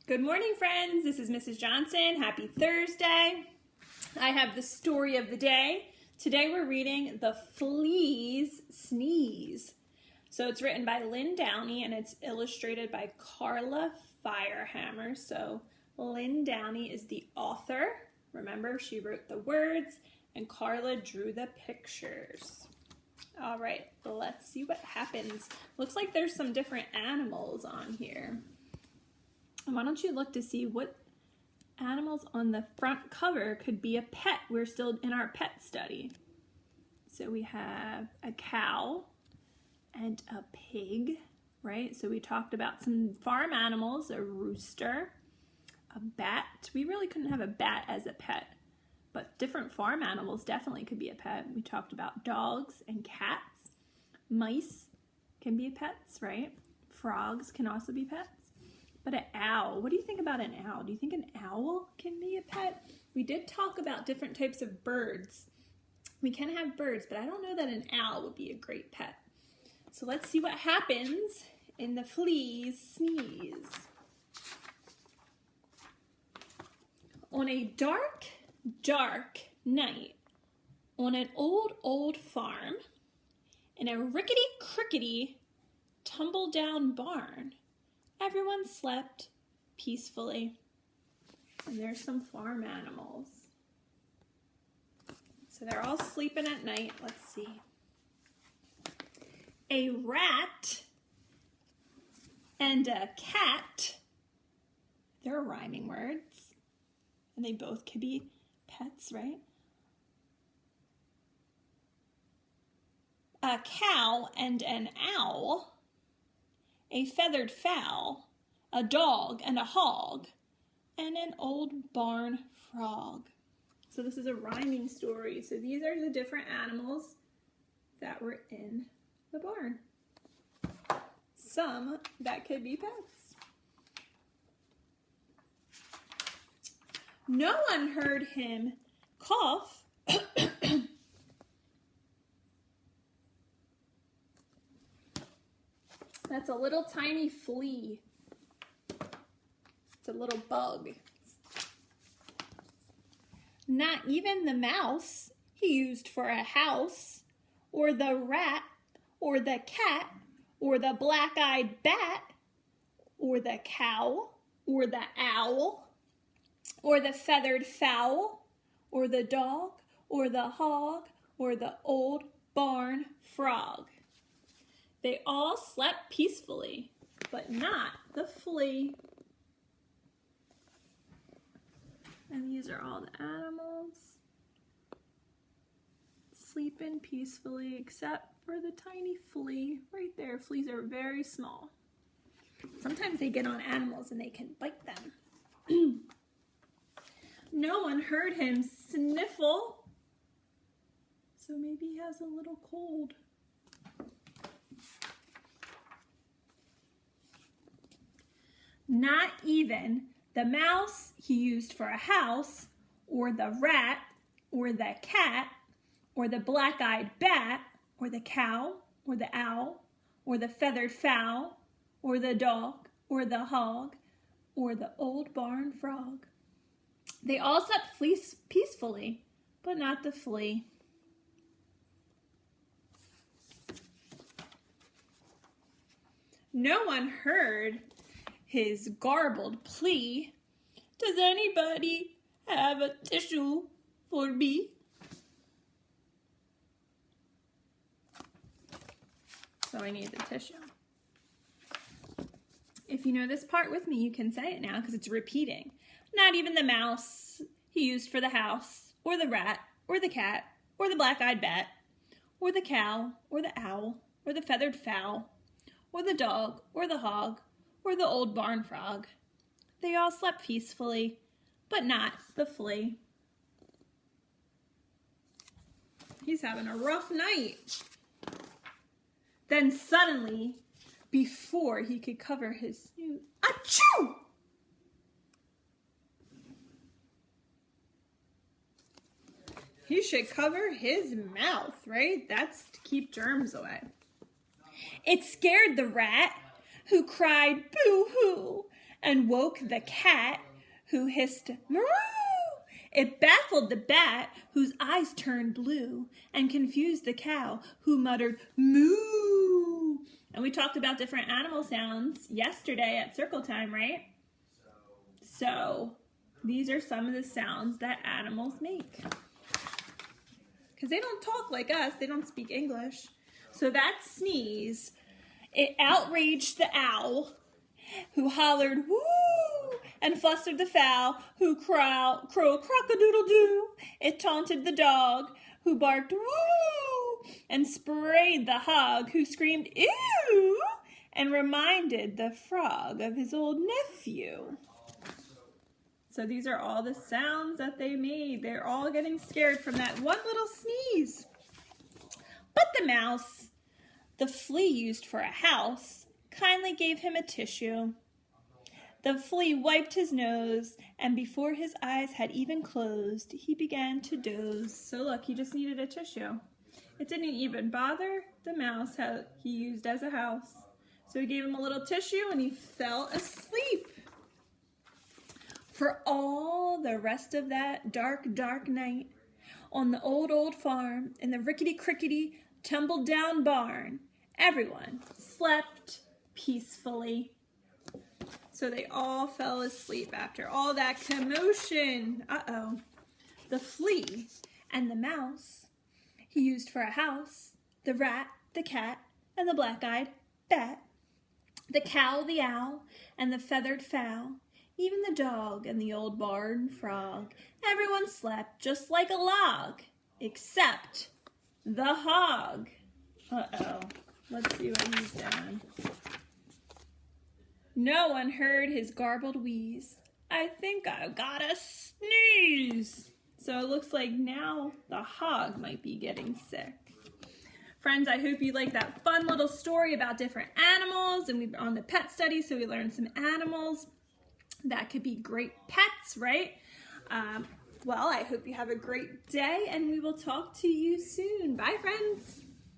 Good morning, friends. This is Mrs. Johnson. Happy Thursday. I have the story of the day. Today we're reading The Flea's Sneeze. So it's written by Lynn Downey and it's illustrated by Carla Firehammer. So Lynn Downey is the author. Remember, she wrote the words and Carla drew the pictures. All right, let's see what happens. Looks like there's some different animals on here. Why don't you look to see what animals on the front cover could be a pet? We're still in our pet study. So we have a cow and a pig, right? So we talked about some farm animals, a rooster, a bat. We really couldn't have a bat as a pet, but different farm animals definitely could be a pet. We talked about dogs and cats. Mice can be pets, right? Frogs can also be pets. But an owl, what do you think about an owl? Do you think an owl can be a pet? We did talk about different types of birds. We can have birds, but I don't know that an owl would be a great pet. So let's see what happens in the Flea's Sneeze. On a dark, dark night, on an old farm, in a rickety-crickety, tumble-down barn, everyone slept peacefully. And there's some farm animals. So they're all sleeping at night. Let's see. A rat and a cat. They're rhyming words. And they both could be pets, right? A cow and an owl. A feathered fowl, a dog and a hog, and an old barn frog. So this is a rhyming story. So these are the different animals that were in the barn. Some that could be pets. No one heard him cough That's a little tiny flea. It's a little bug. Not even the mouse he used for a house, or the rat, or the cat, or the black-eyed bat, or the cow, or the owl, or the feathered fowl, or the dog, or the hog, or the old barn frog. They all slept peacefully, but not the flea. And these are all the animals sleeping peacefully, except for the tiny flea right there. Fleas are very small. Sometimes they get on animals and they can bite them. No one heard him sniffle, so maybe he has a little cold. Not even the mouse he used for a house, or the rat, or the cat, or the black-eyed bat, or the cow, or the owl, or the feathered fowl, or the dog, or the hog, or the old barn frog. They all slept peacefully, but not the flea. No one heard his garbled plea, "Does anybody have a tissue for me?" So I need the tissue. If you know this part with me, you can say it now because it's repeating. Not even the mouse he used for the house, or the rat, or the cat, or the black-eyed bat, or the cow, or the owl, or the feathered fowl, or the dog, or the hog, or the old barn frog. They all slept peacefully, but not the flea. He's having a rough night. Then suddenly, before he could cover his snoot, achoo! He should cover his mouth, right? That's to keep germs away. It scared the rat, who cried boo-hoo and woke the cat, who hissed, "Moo!" It baffled the bat, whose eyes turned blue, and confused the cow, who muttered, "Moo!" And we talked about different animal sounds yesterday at circle time, right? So these are some of the sounds that animals make. Because they don't talk like us. They don't speak English. So that sneeze, it outraged the owl, who hollered, "Woo!" and flustered the fowl, who crowed "Crock-a-doodle-doo." It taunted the dog, who barked, "Woo!" and sprayed the hog, who screamed, "Ew!" and reminded the frog of his old nephew. So these are all the sounds that they made. They're all getting scared from that one little sneeze. But the mouse, the flea used for a house, kindly gave him a tissue. The flea wiped his nose, and before his eyes had even closed, he began to doze. So look, he just needed a tissue. It didn't even bother the mouse how he used as a house. So he gave him a little tissue, and he fell asleep. For all the rest of that dark, dark night, on the old farm, in the rickety-crickety, tumbled-down barn, everyone slept peacefully. So they all fell asleep after all that commotion. Uh-oh. The flea and the mouse he used for a house, the rat, the cat, and the black-eyed bat, the cow, the owl, and the feathered fowl, even the dog and the old barn frog. Everyone slept just like a log, except the hog. Uh-oh. Let's see what he's doing. No one heard his garbled wheeze. "I think I've got a sneeze." So it looks like now the hog might be getting sick. Friends, I hope you like that fun little story about different animals. And we were on the pet study, so we learned some animals that could be great pets, right? Well, I hope you have a great day, and we will talk to you soon. Bye, friends.